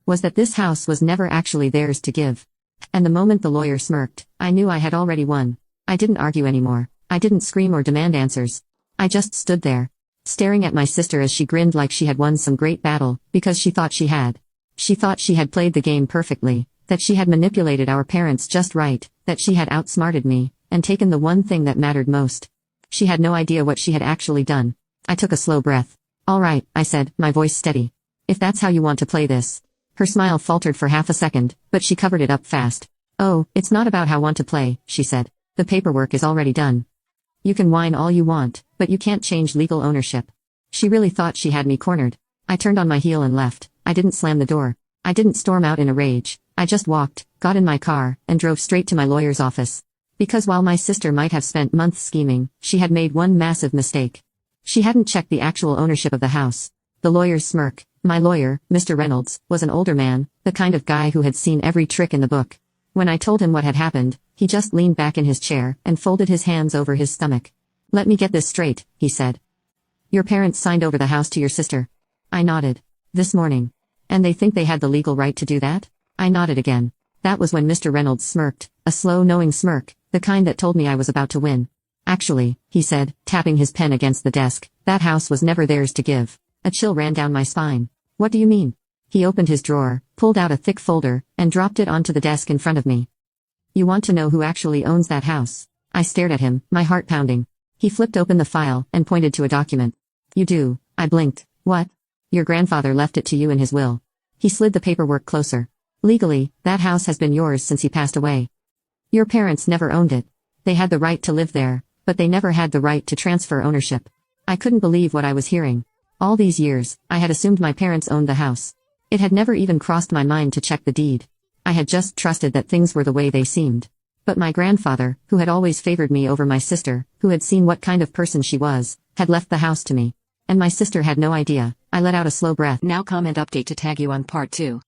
was that this house was never actually theirs to give. And the moment the lawyer smirked, I knew I had already won. I didn't argue anymore. I didn't scream or demand answers. I just stood there, staring at my sister as she grinned like she had won some great battle, because she thought she had. She thought she had played the game perfectly, that she had manipulated our parents just right, that she had outsmarted me, and taken the one thing that mattered most. She had no idea what she had actually done. I took a slow breath. "All right," I said, my voice steady. "If that's how you want to play this." Her smile faltered for half a second, but she covered it up fast. "Oh, it's not about how I want to play," she said. "The paperwork is already done. You can whine all you want, but you can't change legal ownership." She really thought she had me cornered. I turned on my heel and left. I didn't slam the door. I didn't storm out in a rage. I just walked, got in my car, and drove straight to my lawyer's office. Because while my sister might have spent months scheming, she had made one massive mistake. She hadn't checked the actual ownership of the house. The lawyer's smirk. My lawyer, Mr. Reynolds, was an older man, the kind of guy who had seen every trick in the book. When I told him what had happened, he just leaned back in his chair and folded his hands over his stomach. "Let me get this straight," he said. "Your parents signed over the house to your sister." I nodded. "This morning. And they think they had the legal right to do that?" I nodded again. That was when Mr. Reynolds smirked, a slow knowing smirk, the kind that told me I was about to win. "Actually," he said, tapping his pen against the desk, "that house was never theirs to give." A chill ran down my spine. "What do you mean?" He opened his drawer, pulled out a thick folder, and dropped it onto the desk in front of me. "You want to know who actually owns that house?" I stared at him, my heart pounding. He flipped open the file and pointed to a document. "You do." I blinked. "What?" "Your grandfather left it to you in his will." He slid the paperwork closer. "Legally, that house has been yours since he passed away. Your parents never owned it. They had the right to live there, but they never had the right to transfer ownership." I couldn't believe what I was hearing. All these years, I had assumed my parents owned the house. It had never even crossed my mind to check the deed. I had just trusted that things were the way they seemed. But my grandfather, who had always favored me over my sister, who had seen what kind of person she was, had left the house to me. And my sister had no idea. I let out a slow breath. Now comment update to tag you on part 2.